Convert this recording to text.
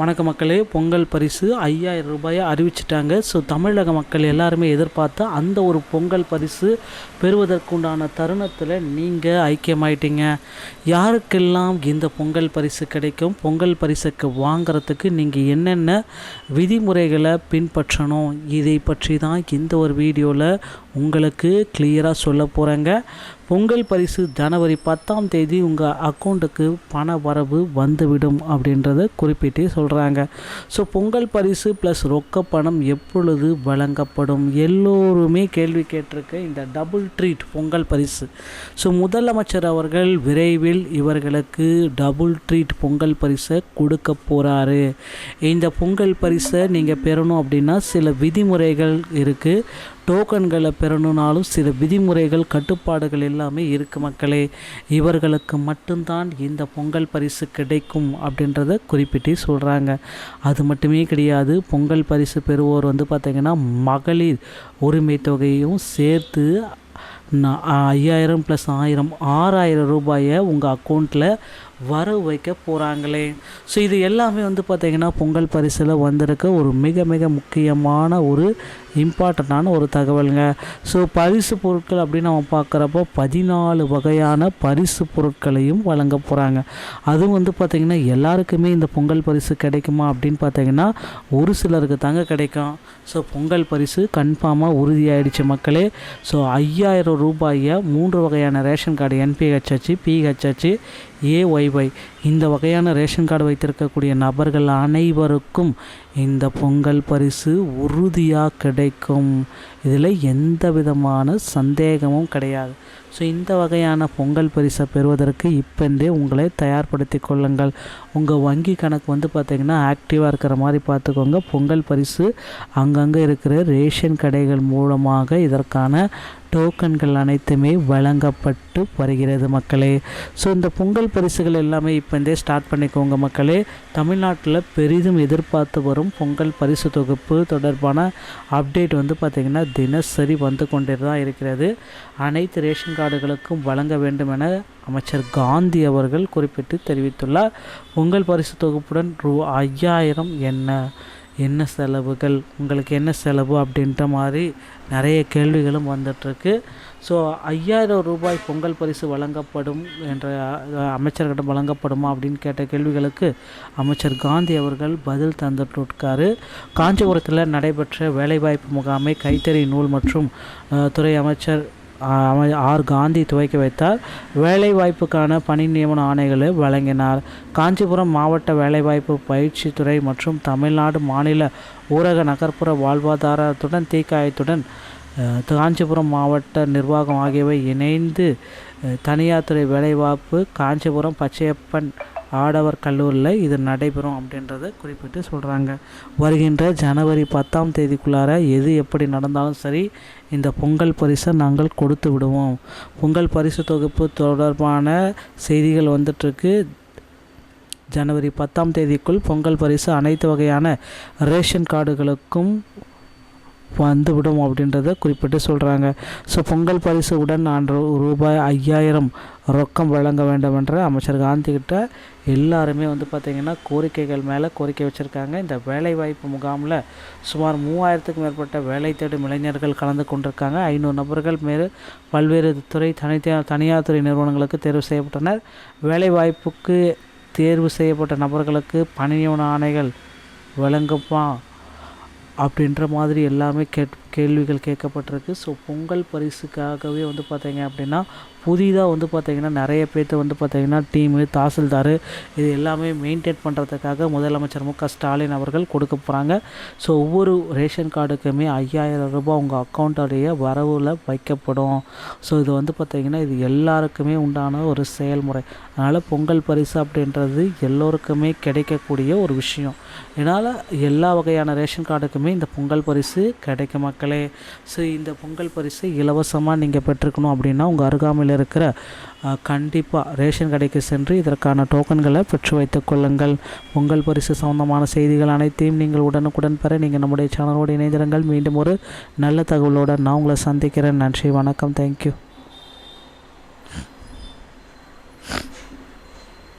வணக்க மக்களே, பொங்கல் பரிசு 5000 ரூபாயை அறிவிச்சிட்டாங்க. ஸோ தமிழக மக்கள் எல்லாருமே எதிர்பார்த்த அந்த ஒரு பொங்கல் பரிசு பெறுவதற்குண்டான தருணத்தில் நீங்கள் ஐக்கியமாயிட்டீங்க. யாருக்கெல்லாம் இந்த பொங்கல் பரிசு கிடைக்கும், பொங்கல் பரிசுக்கு வாங்கிறதுக்கு நீங்கள் என்னென்ன விதிமுறைகளை பின்பற்றணும், இதை பற்றி தான் இந்த ஒரு வீடியோவில் உங்களுக்கு கிளியராக சொல்ல போகிறேங்க. பொங்கல் பரிசு ஜனவரி 10ஆம் தேதி உங்கள் அக்கௌண்ட்டுக்கு பண வரவு வந்துவிடும் அப்படின்றத குறிப்பிட்டு சொல்கிறாங்க. ஸோ பொங்கல் பரிசு ப்ளஸ் ரொக்க பணம் எப்பொழுது வழங்கப்படும், எல்லோருமே கேள்வி கேட்டிருக்க இந்த டபுள் ட்ரீட் பொங்கல் பரிசு. ஸோ முதலமைச்சர் அவர்கள் விரைவில் இவர்களுக்கு டபுள் ட்ரீட் பொங்கல் பரிசை கொடுக்க போகிறாரு. இந்த பொங்கல் பரிசை நீங்கள் பெறணும் அப்படின்னா சில விதிமுறைகள் இருக்குது. டோக்கன்களை பெறணுனாலும் சில விதிமுறைகள், கட்டுப்பாடுகள் எல்லாமே இருக்குது மக்களே. இவர்களுக்கு மட்டும்தான் இந்த பொங்கல் பரிசு கிடைக்கும் அப்படின்றத குறிப்பிட்டு சொல்கிறாங்க. அது மட்டுமே கிடையாது, பொங்கல் பரிசு பெறுவோர் பார்த்திங்கன்னா மகளிர் உரிமை தொகையும் சேர்த்து 5000 + 1000 6000 ரூபாயை உங்கள் அக்கௌண்ட்டில் வரவு வைக்க போகிறாங்களே. ஸோ இது எல்லாமே பார்த்திங்கன்னா பொங்கல் பரிசில் வந்திருக்க ஒரு மிக மிக முக்கியமான ஒரு இம்பார்ட்டண்ட்டான ஒரு தகவலுங்க. ஸோ பரிசு பொருட்கள் அப்படின்னு நம்ம பார்க்குறப்போ 14 வகையான பரிசு பொருட்களையும் வழங்க போகிறாங்க. அதுவும் பார்த்திங்கன்னா எல்லாருக்குமே இந்த பொங்கல் பரிசு கிடைக்குமா அப்படின்னு பார்த்திங்கன்னா ஒரு சிலருக்கு தாங்க கிடைக்கும். ஸோ பொங்கல் பரிசு கன்ஃபார்மாக உறுதியாயிடுச்சு மக்களே. ஸோ 5000 ரூபாயை 3 வகையான ration card, NPHH, PHH, AYY இந்த வகையான ரேஷன் கார்டு வைத்திருக்கக்கூடிய நபர்கள் அனைவருக்கும் இந்த பொங்கல் பரிசு உறுதியாக கிடைக்கும். இதில் எந்த விதமான சந்தேகமும் கிடையாது. ஸோ இந்த வகையான பொங்கல் பரிசை பெறுவதற்கு இப்போந்தே உங்களை தயார்படுத்தி கொள்ளுங்கள். உங்கள் வங்கி கணக்கு பார்த்திங்கன்னா ஆக்டிவாக இருக்கிற மாதிரி பார்த்துக்கோங்க. பொங்கல் பரிசு அங்கங்கே இருக்கிற ரேஷன் கடைகள் மூலமாக இதற்கான டோக்கன்கள் அனைத்துமே வழங்கப்பட்டு வருகிறது மக்களே. ஸோ இந்த பொங்கல் பரிசுகள் எல்லாமே இப்போந்தே ஸ்டார்ட் பண்ணிக்கோங்க மக்களே. தமிழ்நாட்டில் பெரிதும் எதிர்பார்த்து வரும் பொங்கல் பரிசு தொகுப்பு தொடர்பான அப்டேட் பார்த்திங்கன்னா தினசரி வந்து கொண்டே தான் இருக்கிறது. அனைத்து ரேஷன் கார்டுகளுக்கும் வழங்க வேண்டும் என அமைச்சர் காந்தி அவர்கள் குறிப்பிட்டு தெரிவித்துள்ளார். பொங்கல் பரிசு தொகுப்புடன் ₹5000 என்ன செலவுகள், உங்களுக்கு என்ன செலவு அப்படின்ற மாதிரி நிறைய கேள்விகளும் வந்துட்டுருக்கு. ஸோ 5000 ரூபாய் பொங்கல் பரிசு வழங்கப்படும் என்ற அமைச்சர்களிடம் வழங்கப்படுமா அப்படின்னு கேட்ட கேள்விகளுக்கு அமைச்சர் காந்தி அவர்கள் பதில் தந்துட்டுருக்காரு. காஞ்சிபுரத்தில் நடைபெற்ற வேலைவாய்ப்பு முகாமை கைத்தறி நூல் மற்றும் துறை அமைச்சர் ஆர் காந்தி துவக்கி வைத்தார். வேலைவாய்ப்புக்கான பணி நியமன ஆணைகளை வழங்கினார். காஞ்சிபுரம் மாவட்ட வேலைவாய்ப்பு பயிற்சித்துறை மற்றும் தமிழ்நாடு மாநில ஊரக நகர்ப்புற வாழ்வாதாரத்துடன் தீக்காயத்துடன் காஞ்சிபுரம் மாவட்ட நிர்வாகம் ஆகியவை இணைந்து தனியார் துறை வேலைவாய்ப்பு காஞ்சிபுரம் பச்சையப்பன் ஆடவர் கல்லூரியில் இது நடைபெறும் அப்படின்றத குறிப்பிட்டு சொல்கிறாங்க. வருகின்ற ஜனவரி 10ஆம் தேதிக்குள்ளார எது எப்படி நடந்தாலும் சரி இந்த பொங்கல் பரிசை நாங்கள் கொடுத்து விடுவோம். பொங்கல் பரிசு தொகுப்பு தொடர்பான செய்திகள் வந்துட்டுருக்கு. ஜனவரி 10ஆம் தேதிக்குள் பொங்கல் பரிசு அனைத்து வகையான ரேஷன் கார்டுகளுக்கும் வந்துவிடும் அப்படின்றத குறிப்பிட்டு சொல்கிறாங்க. ஸோ பொங்கல் பரிசு உடன் ₹5000 ரொக்கம் வழங்க வேண்டும் என்ற அமைச்சர் காந்தி கிட்ட எல்லாருமே பார்த்திங்கன்னா கோரிக்கைகள் மேலே கோரிக்கை வச்சுருக்காங்க. இந்த வேலைவாய்ப்பு முகாமில் சுமார் 3000க்கும் மேற்பட்ட வேலை தேடும் இளைஞர்கள் கலந்து கொண்டிருக்காங்க. 500 நபர்கள் மேல் பல்வேறு துறை தனியார் துறை நிறுவனங்களுக்கு தேர்வு செய்யப்பட்டனர். வேலைவாய்ப்புக்கு தேர்வு செய்யப்பட்ட நபர்களுக்கு பணி நியமன ஆணைகள் வழங்குமா அப்படின்ற மாதிரி எல்லாமே கேள்விகள் கேட்கப்பட்டிருக்கு. ஸோ பொங்கல் பரிசுக்காகவே பார்த்திங்க அப்படின்னா புதிதாக பார்த்திங்கன்னா நிறைய பேர்த்து பார்த்திங்கன்னா டீமு, தாசில்தார் இது எல்லாமே மெயின்டைன் பண்ணுறதுக்காக முதலமைச்சர் மு க ஸ்டாலின் அவர்கள் கொடுக்க போகிறாங்க. ஸோ ஒவ்வொரு ரேஷன் கார்டுக்குமே 5000 ரூபாய் உங்கள் அக்கௌண்ட்டோடைய வரவில் வைக்கப்படும். ஸோ இது பார்த்திங்கன்னா இது எல்லாருக்குமே உண்டான ஒரு செயல்முறை. அதனால் பொங்கல் பரிசு அப்படின்றது எல்லோருக்குமே கிடைக்கக்கூடிய ஒரு விஷயம். இதனால் எல்லா வகையான ரேஷன் கார்டுக்குமே இந்த பொங்கல் பரிசு கிடைக்கும் மக்களே. ஸோ இந்த பொங்கல் பரிசு இலவசமாக நீங்கள் பெற்றுக்கணும் அப்படின்னா உங்கள் அருகாமையில் இருக்கிற கண்டிப்பாக ரேஷன் கடைக்கு சென்று இதற்கான டோக்கன்களை பெற்று வைத்துக் கொள்ளுங்கள். பொங்கல் பரிசு சம்பந்தமான செய்திகள் அனைத்தையும் நீங்கள் உடனுக்குடன் பெற நீங்கள் நம்முடைய சேனலோடு இணைந்திருங்கள். மீண்டும் ஒரு நல்ல தகவலோடு நான் உங்களை சந்திக்கிறேன். நன்றி, வணக்கம், தேங்க்யூ.